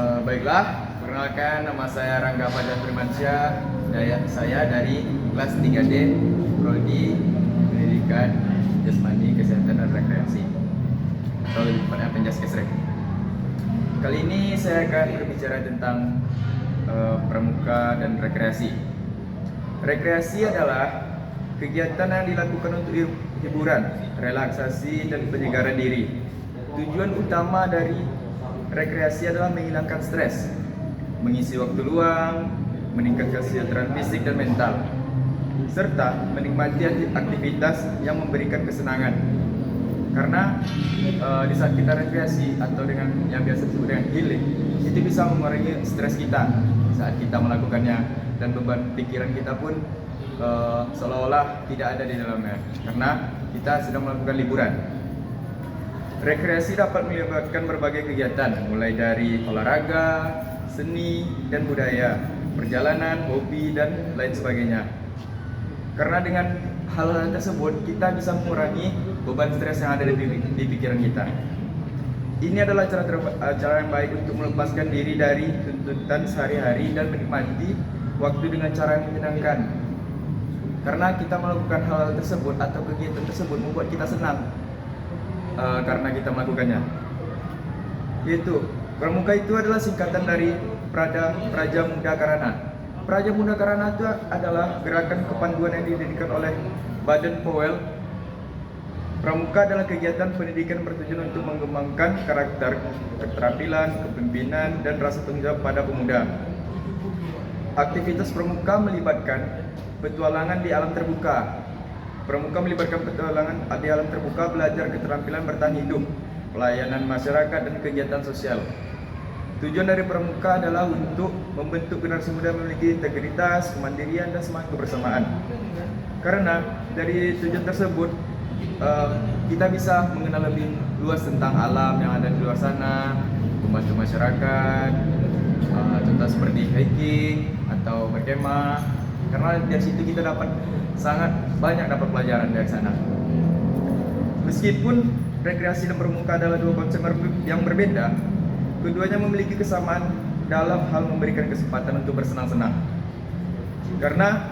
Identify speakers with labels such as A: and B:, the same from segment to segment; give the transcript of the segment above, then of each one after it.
A: Baiklah, perkenalkan nama saya Rangga Fajar Firmansyah. Saya dari kelas 3D Prodi Pendidikan Jasmani Kesehatan dan Rekreasi atau lebih tepatnya Penjaskesrek. Kali ini saya akan berbicara tentang pramuka dan rekreasi. Rekreasi adalah kegiatan yang dilakukan untuk hiburan, relaksasi, dan penyegaran diri. Tujuan utama dari rekreasi adalah menghilangkan stres, mengisi waktu luang, meningkatkan kesejahteraan fisik dan mental, serta menikmati aktivitas yang memberikan kesenangan. Karena di saat kita rekreasi atau dengan yang biasa disebut dengan healing, itu bisa mengurangi stres kita saat kita melakukannya, dan beban pikiran kita pun seolah-olah tidak ada di dalamnya karena kita sedang melakukan liburan. Rekreasi dapat melibatkan berbagai kegiatan, mulai dari olahraga, seni, dan budaya, perjalanan, hobi, dan lain sebagainya. Karena dengan hal-hal tersebut, kita bisa mengurangi beban stres yang ada di pikiran kita. Ini adalah cara yang baik untuk melepaskan diri dari tuntutan sehari-hari dan menikmati waktu dengan cara yang menyenangkan. Karena kita melakukan hal tersebut atau kegiatan tersebut membuat kita senang. Karena kita melakukannya, yaitu pramuka itu adalah singkatan dari Praja Muda Karana. Praja Muda Karana itu adalah gerakan kepanduan yang didirikan oleh Baden Powell. Pramuka adalah kegiatan pendidikan bertujuan untuk mengembangkan karakter, keterampilan, kepemimpinan, dan rasa tanggung jawab pada pemuda. Aktivitas pramuka melibatkan petualangan di alam terbuka. Pramuka melibatkan petualangan di alam terbuka, belajar keterampilan bertahan hidup, pelayanan masyarakat, dan kegiatan sosial. Tujuan dari pramuka adalah untuk membentuk generasi muda memiliki integritas, kemandirian, dan semangat kebersamaan. Karena dari tujuan tersebut, kita bisa mengenal lebih luas tentang alam yang ada di luar sana, membantu masyarakat, contoh seperti hiking atau berkemah. Karena dari situ kita sangat banyak dapat pelajaran dari sana. Meskipun rekreasi dan pramuka adalah dua konsep yang berbeda, keduanya memiliki kesamaan dalam hal memberikan kesempatan untuk bersenang-senang. Karena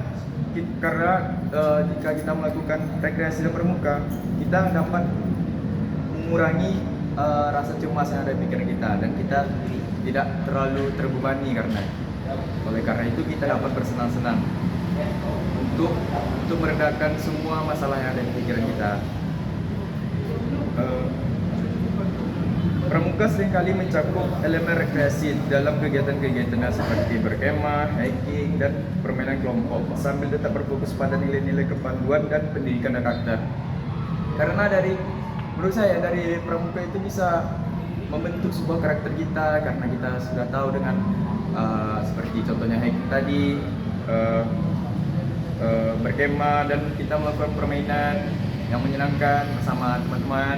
A: jika kita melakukan rekreasi dan pramuka, kita dapat mengurangi rasa cemas yang ada di pikiran kita, dan kita tidak terlalu terbebani oleh karena itu kita dapat bersenang-senang untuk meredakan semua masalah yang ada di pikiran kita. Pramuka seringkali mencakup elemen rekreasi dalam kegiatan-kegiatannya seperti berkemah, hiking, dan permainan kelompok, sambil tetap berfokus pada nilai-nilai kepanduan dan pendidikan karakter. Karena menurut saya dari pramuka itu bisa membentuk sebuah karakter kita, karena kita sudah tahu dengan seperti contohnya hiking tadi, berkemah, dan kita melakukan permainan yang menyenangkan bersama teman-teman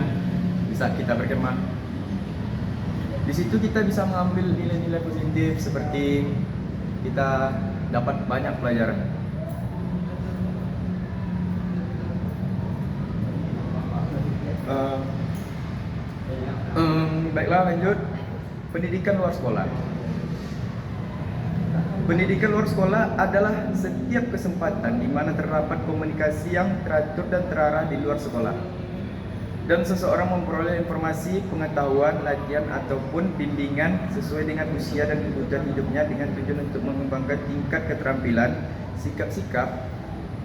A: di saat kita berkemah. Di situ kita bisa mengambil nilai-nilai positif, seperti kita dapat banyak pelajaran. Baiklah, lanjut. Pendidikan luar sekolah. Pendidikan luar sekolah adalah setiap kesempatan di mana terdapat komunikasi yang teratur dan terarah di luar sekolah, dan seseorang memperoleh informasi, pengetahuan, latihan, ataupun bimbingan sesuai dengan usia dan kebutuhan hidupnya, dengan tujuan untuk mengembangkan tingkat keterampilan, sikap-sikap,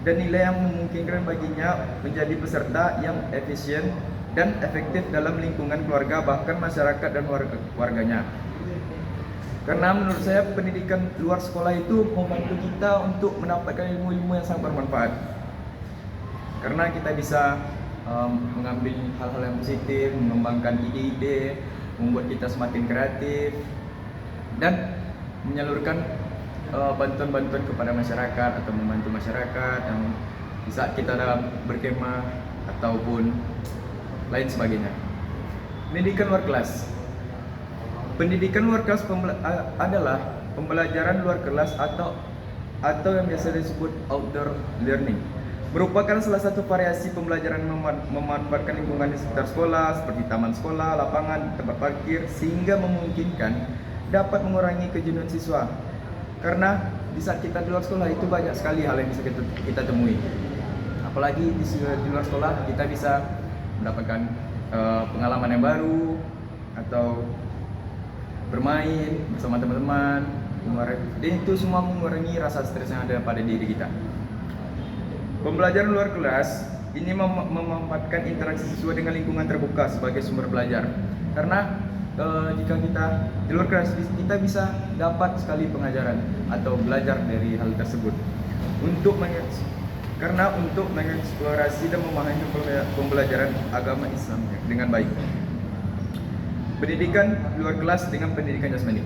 A: dan nilai yang memungkinkan baginya menjadi peserta yang efisien dan efektif dalam lingkungan keluarga, bahkan masyarakat dan warganya. Karena menurut saya pendidikan luar sekolah itu membantu kita untuk mendapatkan ilmu-ilmu yang sangat bermanfaat. Karena kita bisa mengambil hal-hal yang positif, mengembangkan ide-ide, membuat kita semakin kreatif, dan menyalurkan bantuan-bantuan kepada masyarakat atau membantu masyarakat yang di saat kita dalam berkemah ataupun lain sebagainya. Pendidikan luar kelas. Pendidikan luar kelas adalah pembelajaran luar kelas atau yang biasa disebut outdoor learning. Merupakan salah satu variasi pembelajaran memanfaatkan lingkungan di sekitar sekolah seperti taman sekolah, lapangan, tempat parkir, sehingga memungkinkan
B: dapat mengurangi kejenuhan siswa. Karena di saat kita di luar sekolah itu banyak sekali hal yang bisa kita temui. Apalagi di luar sekolah kita bisa mendapatkan pengalaman yang baru atau bermain bersama teman-teman, dan itu semua mengurangi rasa stres yang ada pada diri kita. Pembelajaran luar kelas ini memanfaatkan interaksi siswa dengan lingkungan terbuka sebagai sumber belajar. Karena jika kita di luar kelas, kita bisa dapat sekali pengajaran atau belajar dari hal tersebut. Untuk mengeksplorasi dan memahami pembelajaran agama Islam dengan baik. Pendidikan luar kelas dengan pendidikan jasmani.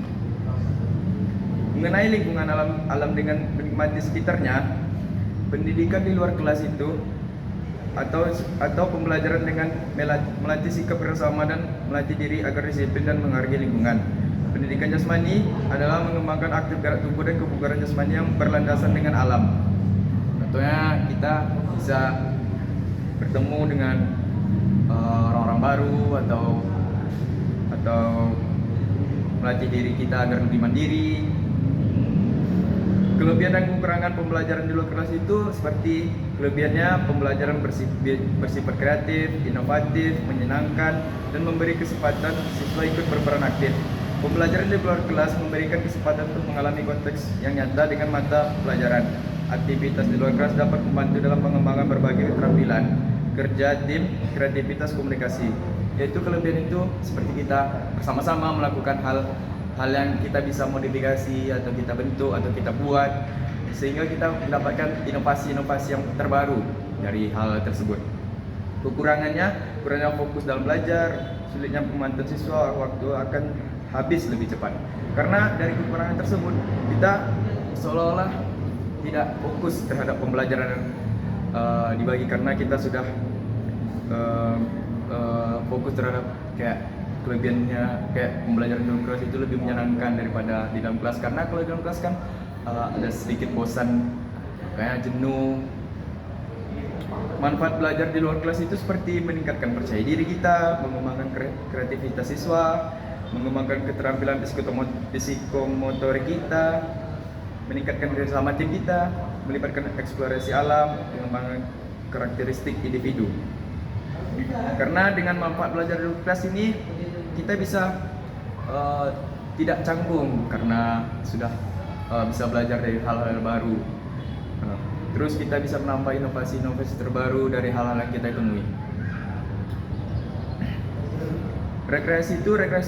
B: Mengenai lingkungan alam dengan menikmati sekitarnya, pendidikan di luar kelas itu atau pembelajaran dengan melatih sikap bersama dan melatih diri agar disiplin dan menghargai lingkungan. Pendidikan jasmani adalah mengembangkan aktif gerak tubuh dan kebugaran jasmani yang berlandasan dengan alam. Contohnya kita bisa bertemu dengan orang-orang baru atau melatih diri kita agar lebih mandiri. Kelebihan dan kekurangan pembelajaran di luar kelas itu seperti kelebihannya pembelajaran bersifat kreatif, inovatif, menyenangkan, dan memberi kesempatan siswa ikut berperan aktif. Pembelajaran di luar kelas memberikan kesempatan untuk mengalami konteks yang nyata dengan mata pelajaran. Aktivitas di luar kelas dapat membantu dalam pengembangan berbagai keterampilan, kerja tim, kreativitas, komunikasi. Yaitu kelebihan itu seperti kita bersama-sama melakukan hal yang kita bisa modifikasi atau kita bentuk atau kita buat, sehingga kita mendapatkan inovasi-inovasi yang terbaru dari hal tersebut. Kurangnya fokus dalam belajar, sulitnya pemantauan siswa, waktu akan habis lebih cepat. Karena dari kekurangan tersebut kita seolah-olah tidak fokus terhadap pembelajaran dibagi, karena kita sudah fokus terhadap kelebihannya pembelajaran di dalam kelas itu lebih menyenangkan daripada di dalam kelas. Karena kalau di dalam kelas kan ada sedikit bosan, kayak jenuh. Manfaat belajar di luar kelas itu seperti meningkatkan percaya diri kita, mengembangkan kreativitas siswa, mengembangkan keterampilan psikomotorik kita, meningkatkan kerjasama tim kita, melibatkan eksplorasi alam, mengembangkan karakteristik individu. Karena dengan manfaat belajar di kelas ini kita bisa tidak canggung karena sudah bisa belajar dari hal-hal baru. Terus kita bisa menambah inovasi-inovasi terbaru dari hal-hal yang kita temui. Rekreasi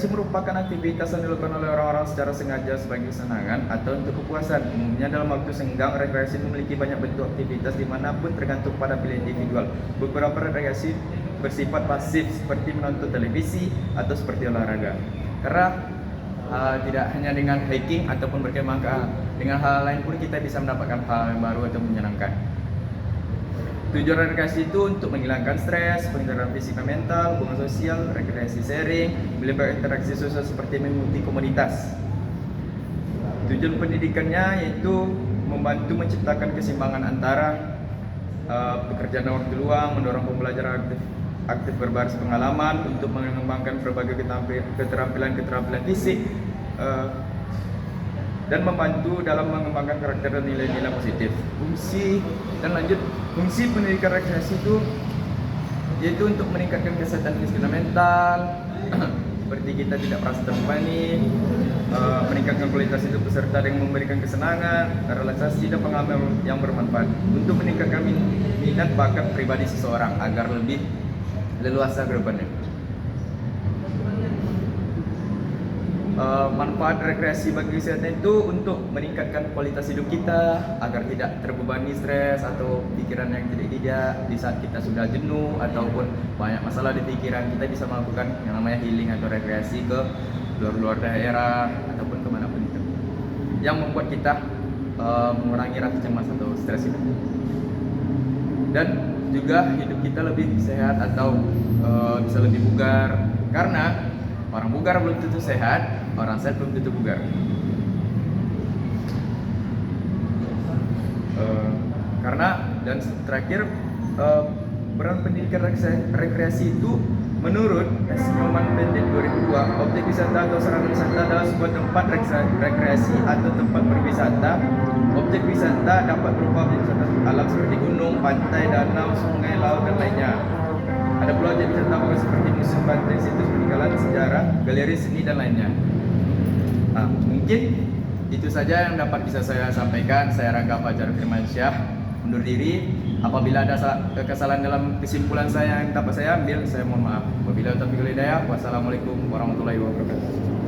B: merupakan aktivitas yang dilakukan oleh orang-orang secara sengaja sebagai kesenangan atau untuk kepuasan. Umumnya dalam waktu senggang, rekreasi memiliki banyak bentuk aktivitas dimanapun tergantung pada pilihan individual. Beberapa rekreasi bersifat pasif seperti menonton televisi atau seperti olahraga. Karena tidak hanya dengan hiking ataupun berkemah, dengan hal lain pun kita bisa mendapatkan hal yang baru atau menyenangkan. Tujuan rekreasi itu untuk menghilangkan stres, pengendalian fisik dan mental, hubungan sosial, rekreasi sharing, melibatkan interaksi sosial seperti mengikuti komunitas. Tujuan pendidikannya yaitu membantu menciptakan keseimbangan antara pekerjaan dan waktu luang, mendorong pembelajaran aktif berbasis pengalaman untuk mengembangkan berbagai keterampilan fisik, dan membantu dalam mengembangkan karakter dan nilai-nilai positif. Fungsi pendidikan rekreasi itu yaitu untuk meningkatkan kesehatan fisik dan mental, seperti kita tidak merasa terbebani, meningkatkan kualitas hidup peserta dengan memberikan kesenangan, relaksasi dan pengalaman yang bermanfaat, untuk meningkatkan minat bakat pribadi seseorang agar lebih leluasa ke depannya. Manfaat rekreasi bagi kesehatan itu untuk meningkatkan kualitas hidup kita agar tidak terbebani stres atau pikiran yang tidak di saat kita sudah jenuh ataupun banyak masalah di pikiran. Kita bisa melakukan yang namanya healing atau rekreasi ke luar daerah ataupun kemanapun itu, yang membuat kita mengurangi rasa cemas atau stres itu, dan juga hidup kita lebih sehat atau bisa lebih bugar. Karena orang bugar belum tentu sehat, orang sehat belum tentu bugar. Karena dan terakhir, peran pendidikan rekreasi itu Menurut tes Nyoman Bendit 2002, objek wisata atau sarana wisata adalah sebuah tempat rekreasi atau tempat berwisata. Objek wisata dapat berupa objek wisata alam seperti gunung, pantai, danau, sungai, laut, dan lainnya. Ada pula objek wisata seperti museum, pantai, situs peninggalan sejarah, galeri seni, dan lainnya. Nah, mungkin itu saja yang dapat bisa saya sampaikan. Saya Rangga Fajar Firmansyah undur diri. Apabila ada kesalahan dalam kesimpulan saya yang dapat saya ambil, saya mohon maaf. Wabillahi taufiq wal hidayah. Wassalamualaikum warahmatullahi wabarakatuh.